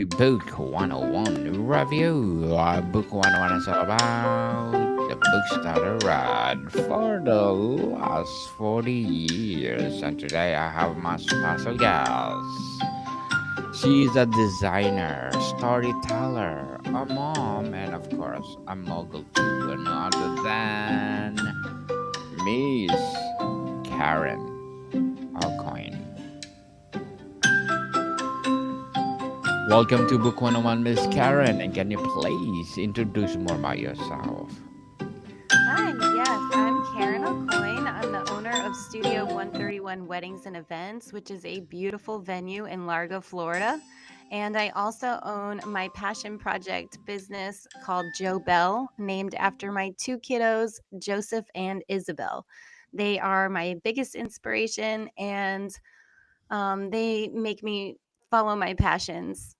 Book 101 review. Book 101 is all about the books that I read for the last 40 years. And today I have my special guest. She's a designer, storyteller, a mom, and of course, a mogul too. None other than Miss Karen Aucoin. Welcome to Book 101, Miss Karen. And can you please introduce more about yourself? Hi, yes, I'm Karen Aucoin. I'm the owner of Studio 131 Weddings and Events, which is a beautiful venue in Largo, Florida. And I also own my passion project business called Joe Bell, named after my two kiddos, Joseph and Isabel. They are my biggest inspiration and they make me follow my passions.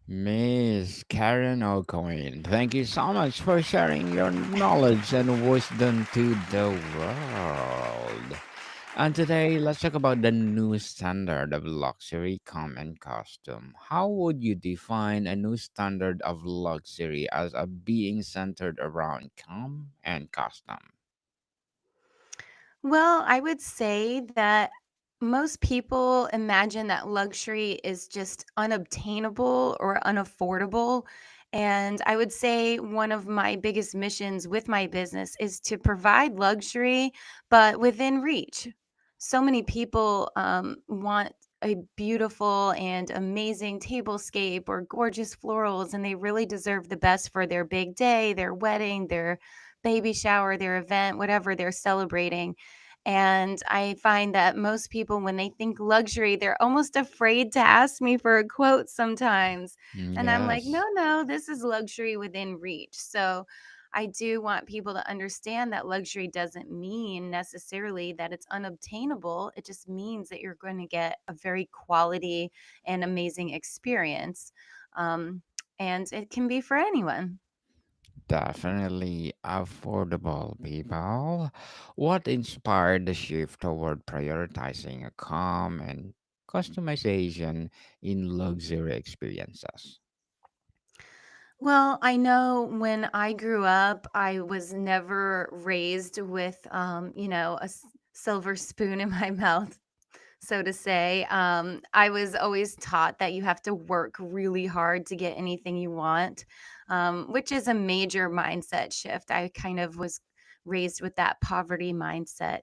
Miss Karen Aucoin, thank you so much for sharing your knowledge and wisdom to the world. And today, let's talk about the new standard of luxury come and costume. How would you define a new standard of luxury as a being centered around come and costume? Well, I would say that most people imagine that luxury is just unobtainable or unaffordable. And I would say one of my biggest missions with my business is to provide luxury, but within reach. So many people want a beautiful and amazing tablescape or gorgeous florals, and they really deserve the best for their big day, their wedding, their baby shower, their event, whatever they're celebrating. And I find that most people, when they think luxury, they're almost afraid to ask me for a quote sometimes. And I'm like, no, Yes, no, this is luxury within reach. So I do want people to understand that luxury doesn't mean necessarily that it's unobtainable. It just means that you're going to get a very quality and amazing experience. Um, and it can be for anyone. definitely affordable, people. What inspired the shift toward prioritizing a calm and customization in luxury experiences? Well, I know when I grew up, I was never raised with, silver spoon in my mouth, so to say. I was always taught that you have to work really hard to get anything you want, which is a major mindset shift. I kind of was raised with that poverty mindset.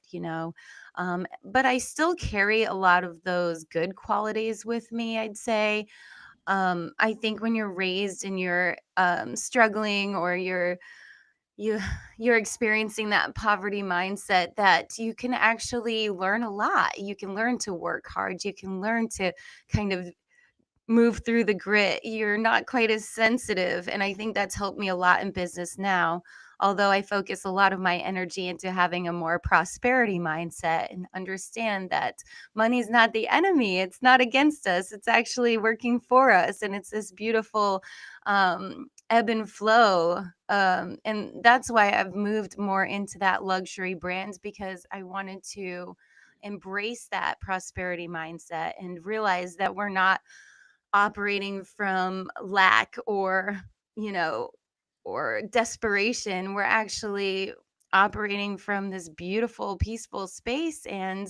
But I still carry a lot of those good qualities with me, I'd say. I think when you're raised and you're struggling or you you're experiencing that poverty mindset, that you can actually learn a lot. You can learn to work hard. You can learn to kind of move through the grit. You're not quite as sensitive. And I think that's helped me a lot in business now. Although I focus a lot of my energy into having a more prosperity mindset and understand that money is not the enemy. It's not against us. It's actually working for us. And it's this beautiful ebb and flow. And that's why I've moved more into that luxury brands, because I wanted to embrace that prosperity mindset and realize that we're not operating from lack you know, or desperation. We're actually operating from this beautiful, peaceful space, and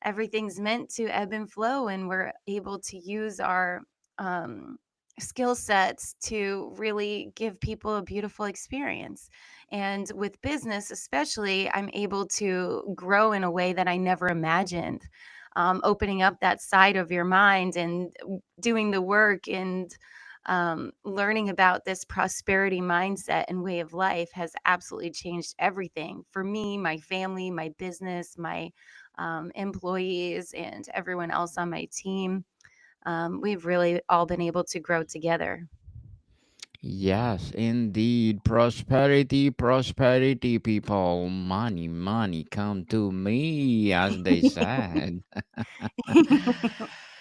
everything's meant to ebb and flow. And we're able to use our um, skill sets to really give people a beautiful experience. And with business, especially, I'm able to grow in a way that I never imagined. Opening up that side of your mind and doing the work and learning about this prosperity mindset and way of life has absolutely changed everything for me, my family, my business, my employees, and everyone else on my team. We've really all been able to grow together. Yes, indeed. Prosperity, prosperity, people. Money, money, come to me, as they said.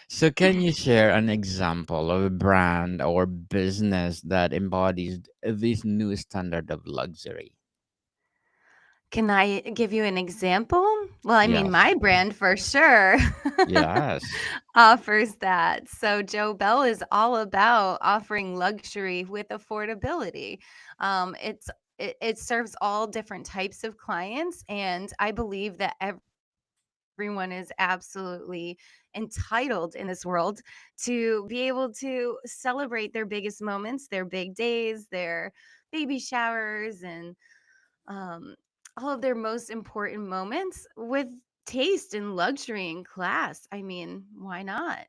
So, can you share an example of a brand or business that embodies this new standard of luxury? Can I give you an example? Well, I mean, Yes. my brand for sure Yes. offers that. So, Joe Bell is all about offering luxury with affordability. It serves all different types of clients, and I believe that everyone is absolutely entitled in this world to be able to celebrate their biggest moments, their big days, their baby showers, and um, all of their most important moments with taste and luxury and class. I mean, why not?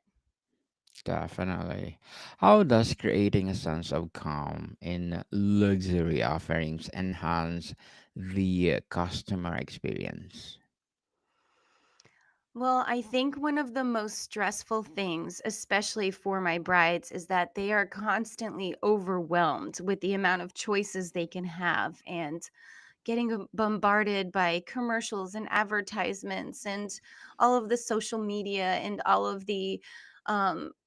Definitely. How does creating a sense of calm in luxury offerings enhance the customer experience? Well, I think one of the most stressful things, especially for my brides, is that they are constantly overwhelmed with the amount of choices they can have. And getting bombarded by commercials and advertisements and all of the social media and all of the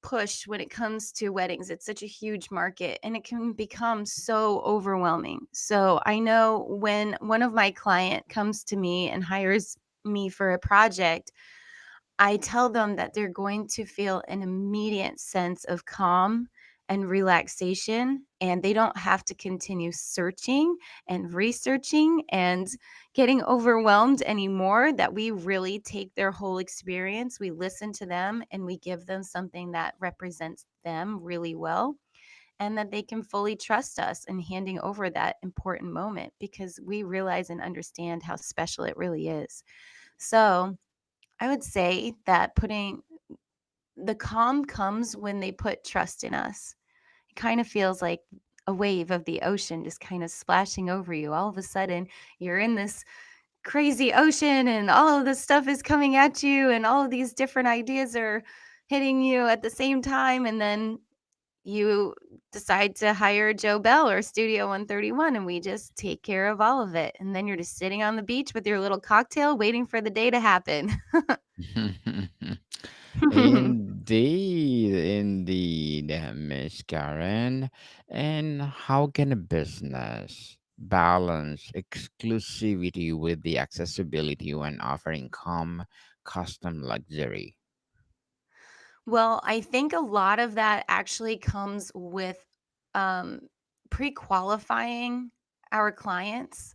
push when it comes to weddings. It's such a huge market and it can become so overwhelming. So I know when one of my client comes to me and hires me for a project, I tell them that they're going to feel an immediate sense of calm and relaxation, and they don't have to continue searching and researching and getting overwhelmed anymore. That we really take their whole experience, we listen to them, and we give them something that represents them really well, and that they can fully trust us in handing over that important moment because we realize and understand how special it really is. So, I would say that putting the calm comes when they put trust in us. It kind of feels like a wave of the ocean just kind of splashing over you. All of a sudden, you're in this crazy ocean and all of this stuff is coming at you and all of these different ideas are hitting you at the same time, and then you decide to hire Joe Bell or Studio 131 and we just take care of all of it. And then you're just sitting on the beach with your little cocktail waiting for the day to happen. Indeed, indeed, Miss Karen. And how can a business balance exclusivity with the accessibility when offering custom luxury? Well, I think a lot of that actually comes with um, pre-qualifying our clients.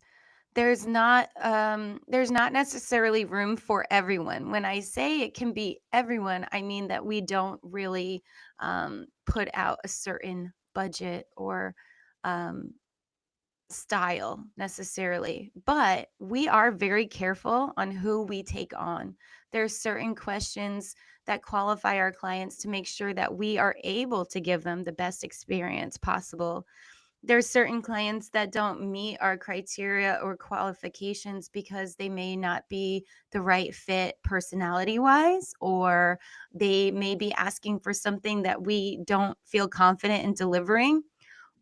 There's not necessarily room for everyone. When I say it can be everyone, I mean that we don't really put out a certain budget or um, style necessarily, but we are very careful on who we take on. There's certain questions that qualify our clients to make sure that we are able to give them the best experience possible. There's certain clients that don't meet our criteria or qualifications because they may not be the right fit personality wise, or they may be asking for something that we don't feel confident in delivering,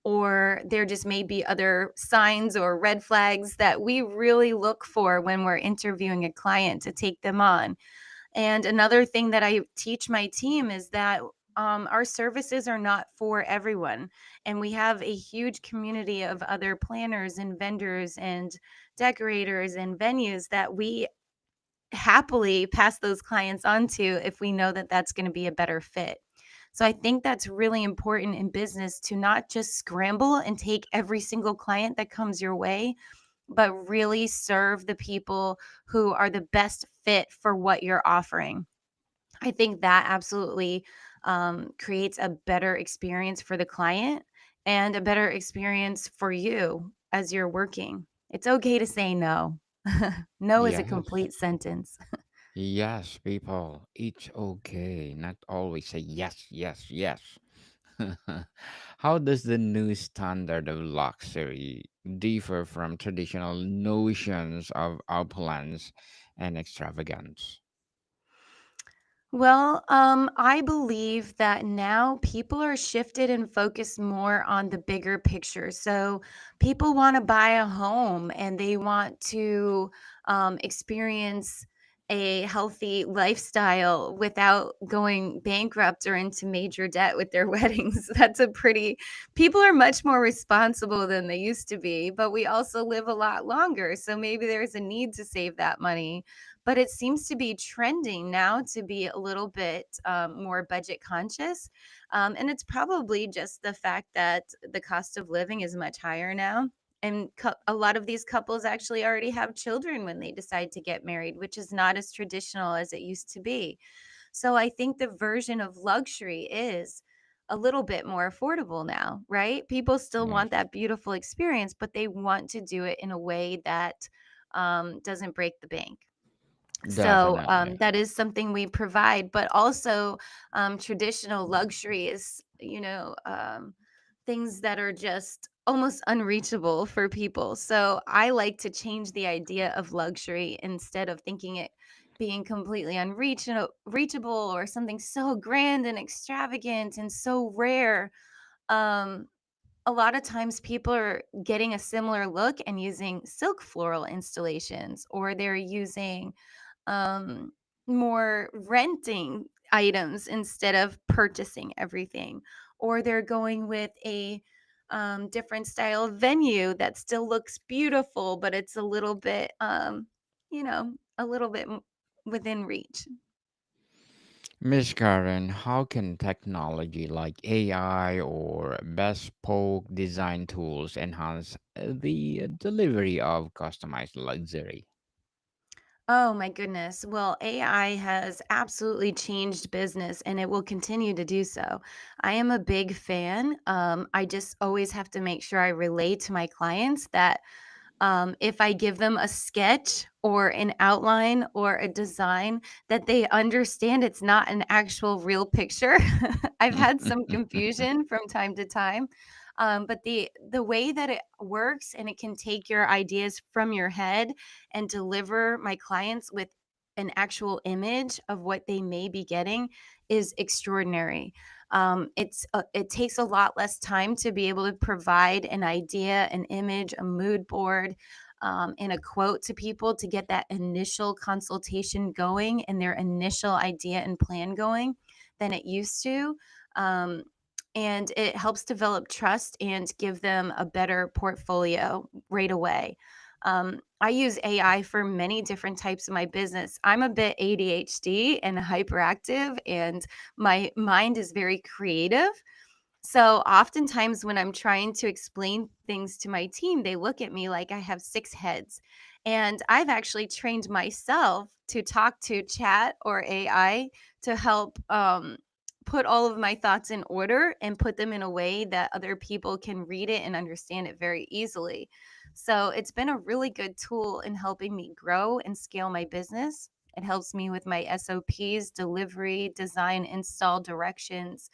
or there just may be other signs or red flags that we really look for when we're interviewing a client to take them on. And another thing that I teach my team is that our services are not for everyone. And we have a huge community of other planners and vendors and decorators and venues that we happily pass those clients on to if we know that that's going to be a better fit. So I think that's really important in business to not just scramble and take every single client that comes your way, but really serve the people who are the best fit for what you're offering. I think that absolutely creates a better experience for the client and a better experience for you as you're working. It's okay to say no. No is a Yes. complete sentence. Yes, people, it's okay. Not always say yes, yes, yes. How does the new standard of luxury differ from traditional notions of opulence and extravagance? Well, I believe that now people are shifted and focused more on the bigger picture. So people want to buy a home and they want to experience a healthy lifestyle without going bankrupt or into major debt with their weddings. That's a pretty People are much more responsible than they used to be, but we also live a lot longer. So maybe there's a need to save that money. But it seems to be trending now to be a little bit more budget conscious. And it's probably just the fact that the cost of living is much higher now. And a lot of these couples actually already have children when they decide to get married, which is not as traditional as it used to be. So I think the version of luxury is a little bit more affordable now, right? People still Yes, want that beautiful experience, but they want to do it in a way that doesn't break the bank. So definitely. that is something we provide, but also traditional luxury is, things that are just almost unreachable for people. So I like to change the idea of luxury instead of thinking it being completely unreachable or something so grand and extravagant and so rare. Um, a lot of times people are getting a similar look and using silk floral installations, or they're using um, more renting items instead of purchasing everything, or they're going with a different style of venue that still looks beautiful, but it's a little bit, a little bit within reach. Miss Karen, how can technology like AI or bespoke design tools enhance the delivery of customized luxury? Oh my goodness. Well, AI has absolutely changed business and it will continue to do so. I am a big fan. I just always have to make sure I relay to my clients that if I give them a sketch or an outline or a design, that they understand it's not an actual real picture. I've had some confusion from time to time, but the way that it works and it can take your ideas from your head and deliver my clients with an actual image of what they may be getting is extraordinary. It takes a lot less time to be able to provide an idea, an image, a mood board, and a quote to people to get that initial consultation going and their initial idea and plan going than it used to. Um, and it helps develop trust and give them a better portfolio right away. I use AI for many different types of my business. I'm a bit ADHD and hyperactive, and my mind is very creative. So oftentimes when I'm trying to explain things to my team, they look at me like I have six heads. And I've actually trained myself to talk to chat or AI to help put all of my thoughts in order and put them in a way that other people can read it and understand it very easily. So it's been a really good tool in helping me grow and scale my business. It helps me with my SOPs, delivery, design, install directions.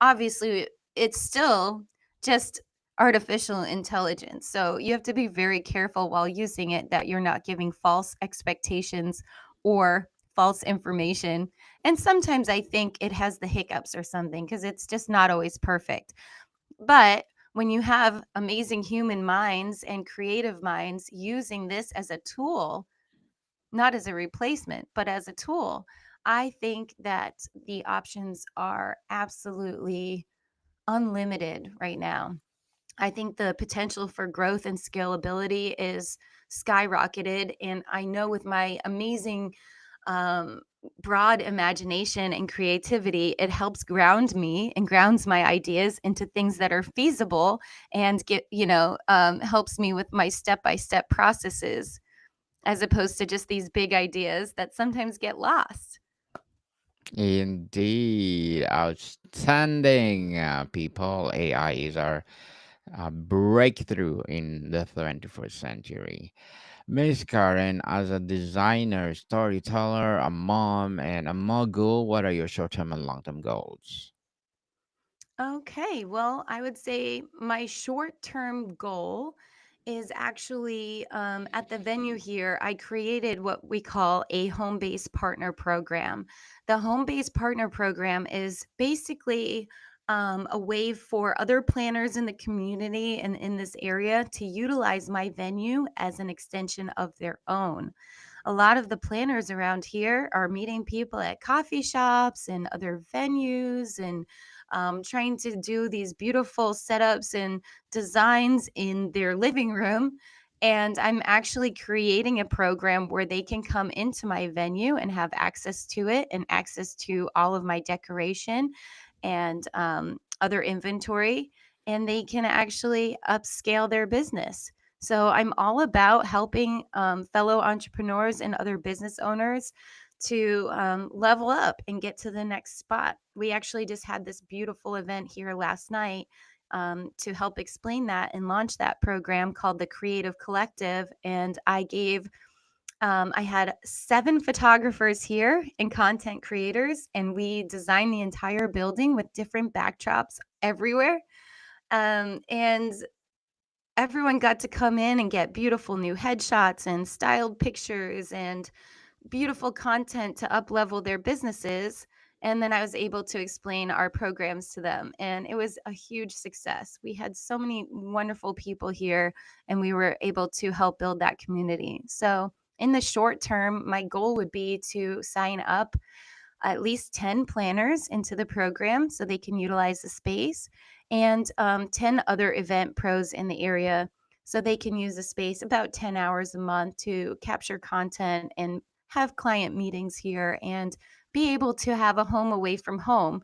Obviously, it's still just artificial intelligence. So you have to be very careful while using it that you're not giving false expectations or false information. And sometimes I think it has the hiccups or something because it's just not always perfect. But when you have amazing human minds and creative minds using this as a tool, not as a replacement, but as a tool, I think that the options are absolutely unlimited right now. I think the potential for growth and scalability is skyrocketed. And I know with my amazing um, broad imagination and creativity, it helps ground me and grounds my ideas into things that are feasible and helps me with my step by step processes as opposed to just these big ideas that sometimes get lost. Indeed, outstanding people. AI is our breakthrough in the 21st century. Miss Karen, as a designer, storyteller, a mom, and a mogul, what are your short term and long term goals? Okay, well, I would say my short term goal is actually at the venue here. I created what we call a home based partner program. The home based partner program is basically a way for other planners in the community and in this area to utilize my venue as an extension of their own. a lot of the planners around here are meeting people at coffee shops and other venues and trying to do these beautiful setups and designs in their living room. And I'm actually creating a program where they can come into my venue and have access to it and access to all of my decoration and other inventory, and they can actually upscale their business. So I'm all about helping fellow entrepreneurs and other business owners to level up and get to the next spot. We actually just had this beautiful event here last night to help explain that and launch that program called the Creative Collective. And I had 7 photographers here and content creators, and we designed the entire building with different backdrops everywhere. And everyone got to come in and get beautiful new headshots and styled pictures and beautiful content to up level their businesses. And then I was able to explain our programs to them. And it was a huge success. We had so many wonderful people here, and we were able to help build that community. So, in the short term, my goal would be to sign up at least 10 planners into the program so they can utilize the space, and 10 other event pros in the area so they can use the space about 10 hours a month to capture content and have client meetings here and be able to have a home away from home,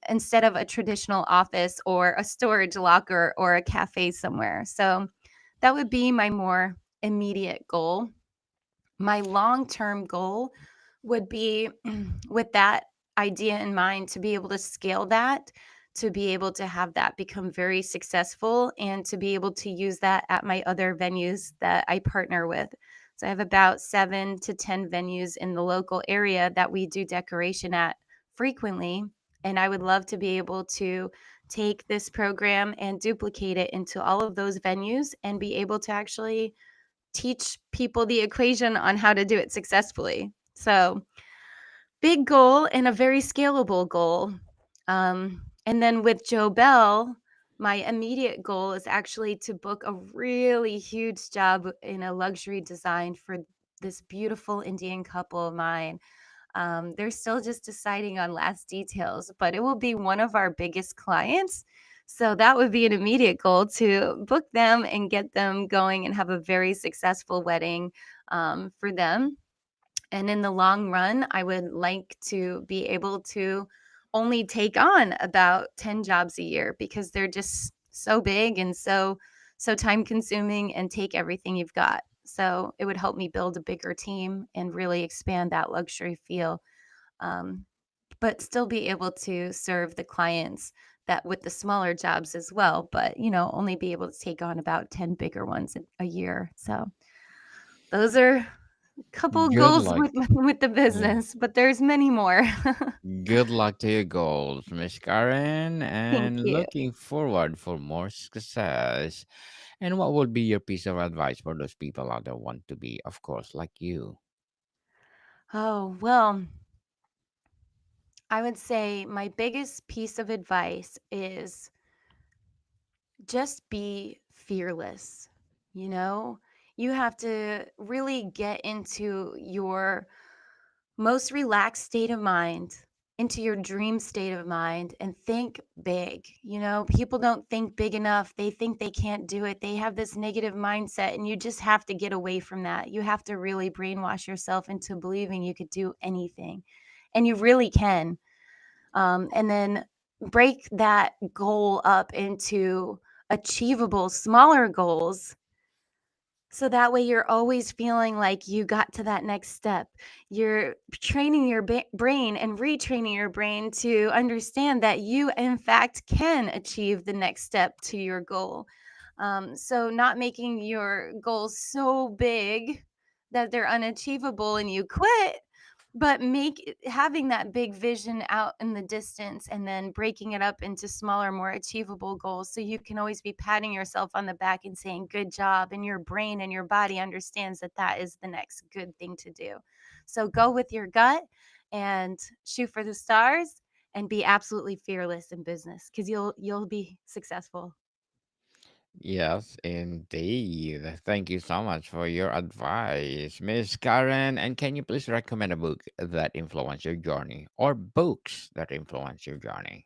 instead of a traditional office or a storage locker or a cafe somewhere. So that would be my more immediate goal. My long-term goal would be with that idea in mind to be able to scale that, to be able to have that become very successful, and to be able to use that at my other venues that I partner with. So I have about 7 to 10 venues in the local area that we do decoration at frequently, and I would love to be able to take this program and duplicate it into all of those venues and be able to actually teach people the equation on how to do it successfully. So, big goal and a very scalable goal. And then with Joe Bell, my immediate goal is actually to book a really huge job in a luxury design for this beautiful Indian couple of mine. They're still just deciding on last details, but it will be one of our biggest clients. So that would be an immediate goal to book them and get them going and have a very successful wedding for them. And in the long run, I would like to be able to only take on about 10 jobs a year because they're just so big and so time consuming and take everything you've got. So it would help me build a bigger team and really expand that luxury feel, um, but still be able to serve the clients that with the smaller jobs as well, but only be able to take on about 10 bigger ones a year. So those are a couple Good goals luck. with the Yeah. business, but there's many more. Good luck to your goals, Miss Karen, Thank and you. looking forward for more success. And what would be your piece of advice for those people out there want to be, of course, like you? Oh, well, I would say my biggest piece of advice is just be fearless. You know, you have to really get into your most relaxed state of mind, into your dream state of mind, and think big. People don't think big enough. They think they can't do it. They have this negative mindset, and you just have to get away from that. You have to really brainwash yourself into believing you could do anything, and you really can. And then break that goal up into achievable, smaller goals, so that way you're always feeling like you got to that next step. You're training your brain and retraining your brain to understand that you, in fact, can achieve the next step to your goal. So, not making your goals so big that they're unachievable and you quit, but having that big vision out in the distance and then breaking it up into smaller, more achievable goals, so you can always be patting yourself on the back and saying good job, and your brain and your body understands that that is the next good thing to do. So go with your gut and shoot for the stars and be absolutely fearless in business, because you'll be successful. Yes, indeed. Thank you so much for your advice, Miss Karen. And can you please recommend a book that influenced your journey or books that influence your journey?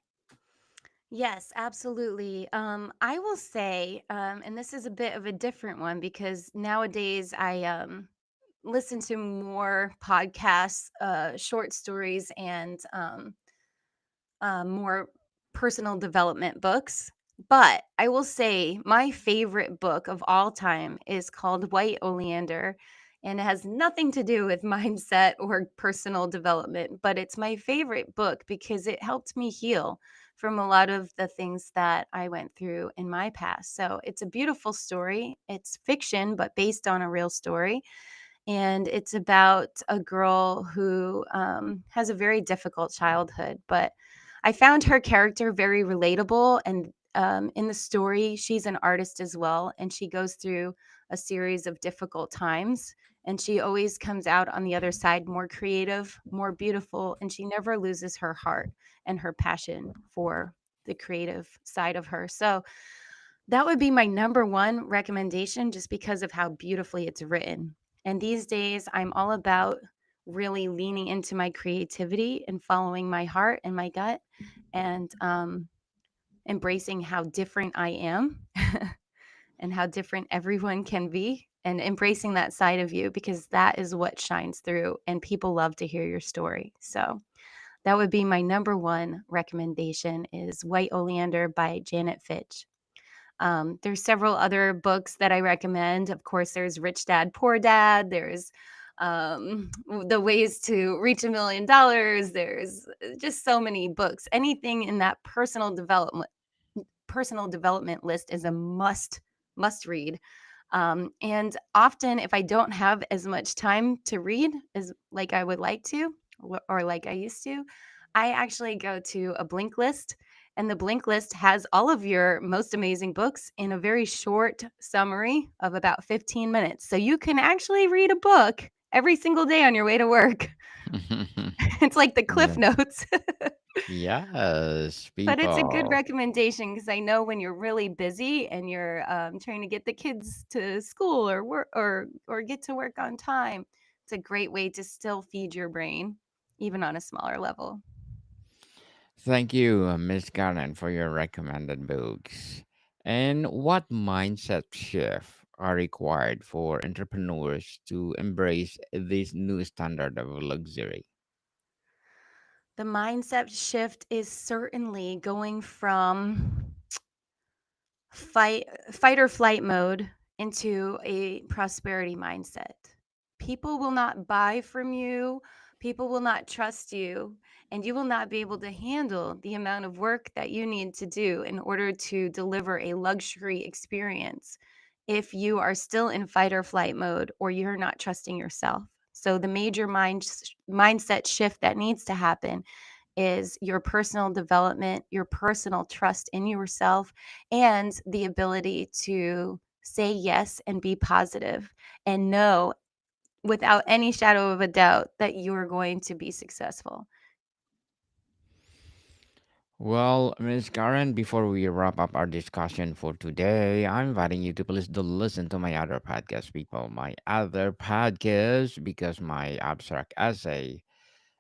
Yes, absolutely. I will say, and this is a bit of a different one because nowadays I listen to more podcasts, short stories, and more personal development books. But I will say my favorite book of all time is called White Oleander, and it has nothing to do with mindset or personal development, but it's my favorite book because it helped me heal from a lot of the things that I went through in my past. So it's a beautiful story. It's fiction, but based on a real story, and it's about a girl who has a very difficult childhood. But I found her character very relatable, and in the story, she's an artist as well, and she goes through a series of difficult times. And she always comes out on the other side more creative, more beautiful, and she never loses her heart and her passion for the creative side of her. So that would be my number one recommendation just because of how beautifully it's written. And these days, I'm all about really leaning into my creativity and following my heart and my gut and embracing how different I am and how different everyone can be and embracing that side of you because that is what shines through and people love to hear your story. So that would be my number one recommendation is White Oleander by Janet Fitch. There's several other books that I recommend. Of course, there's Rich Dad Poor Dad. There's The Ways to Reach $1 Million. There's just so many books. Anything in that personal development list is a must read. And often, if I don't have as much time to read as like I would like to, or like I used to, I actually go to a blink list. And the blink list has all of your most amazing books in a very short summary of about 15 minutes. So you can actually read a book every single day on your way to work. It's like the Yeah. Cliff Notes. Yes, But it's a good people. recommendation because I know when you're really busy and you're, trying to get the kids to school or work or get to work on time, it's a great way to still feed your brain, even on a smaller level. Thank you, Miss Karen, for your recommended books. And what mindset shift are required for entrepreneurs to embrace this new standard of luxury? The mindset shift is certainly going from fight or flight mode into a prosperity mindset. People will not buy from you, people will not trust you, and you will not be able to handle the amount of work that you need to do in order to deliver a luxury experience if you are still in fight or flight mode or you're not trusting yourself. So the major mindset shift that needs to happen is your personal development, your personal trust in yourself, and the ability to say yes and be positive and know without any shadow of a doubt that you're going to be successful. Well, Miss Karen, before we wrap up our discussion for today, I'm inviting you to please do listen to my other podcast, people. My other podcast, because my abstract essay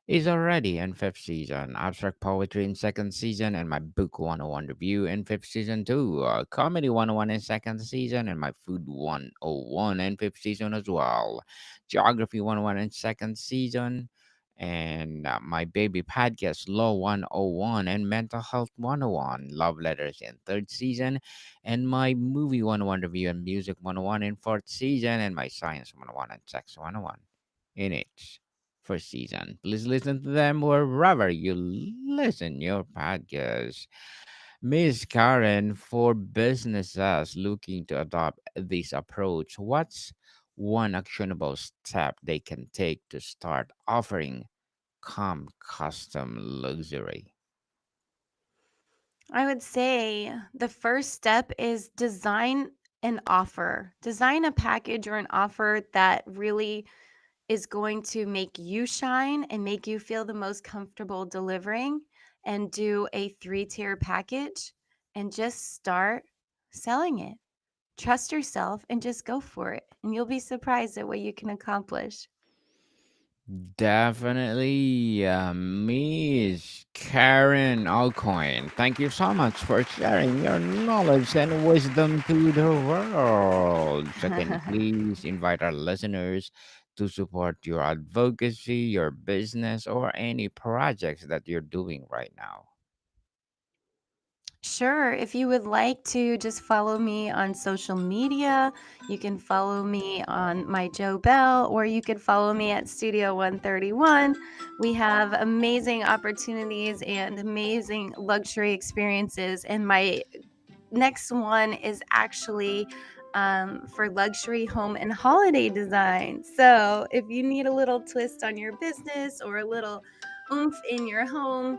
is already in fifth season, abstract poetry in second season, and my book 101 review in fifth season too. Comedy 101 in second season, and my food 101 in fifth season as well. Geography 101 in second season, and my baby podcast Law 101 and Mental Health 101, Love Letters in third season, and my movie 101 review and music 101 in fourth season, and my science 101 and sex 101 in its first season. Please listen to them wherever you listen your podcast. Miss Karen, for businesses looking to adopt this approach, what's one actionable step they can take to start offering custom luxury? I would say the first step is design an offer. Design a package or an offer that really is going to make you shine and make you feel the most comfortable delivering, and do a 3-tier package and just start selling it. Trust yourself and just go for it. And you'll be surprised at what you can accomplish. Definitely, Miss Karen Aucoin. Thank you so much for sharing your knowledge and wisdom to the world. So, can you please invite our listeners to support your advocacy, your business, or any projects that you're doing right now? Sure. If you would like to just follow me on social media, you can follow me on my Joe Bell, or you could follow me at Studio 131. We have amazing opportunities and amazing luxury experiences. And my next one is actually for luxury home and holiday design. So if you need a little twist on your business or a little oomph in your home,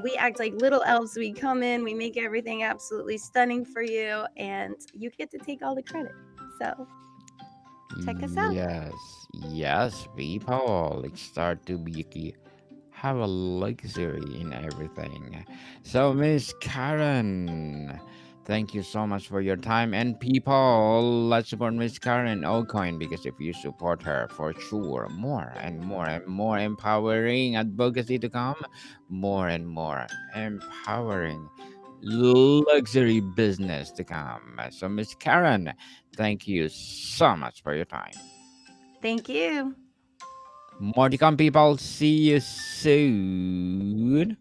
we act like little elves. We come in, we make everything absolutely stunning for you, and you get to take all the credit. So check us out. Yes, yes, people. It start to be have a luxury in everything. So, Miss Karen, thank you so much for your time. And people, let's support Miss Karen Aucoin because if you support her, for sure, more and more and more empowering advocacy to come, more and more empowering luxury business to come. So, Miss Karen, thank you so much for your time. Thank you. More to come, people. See you soon.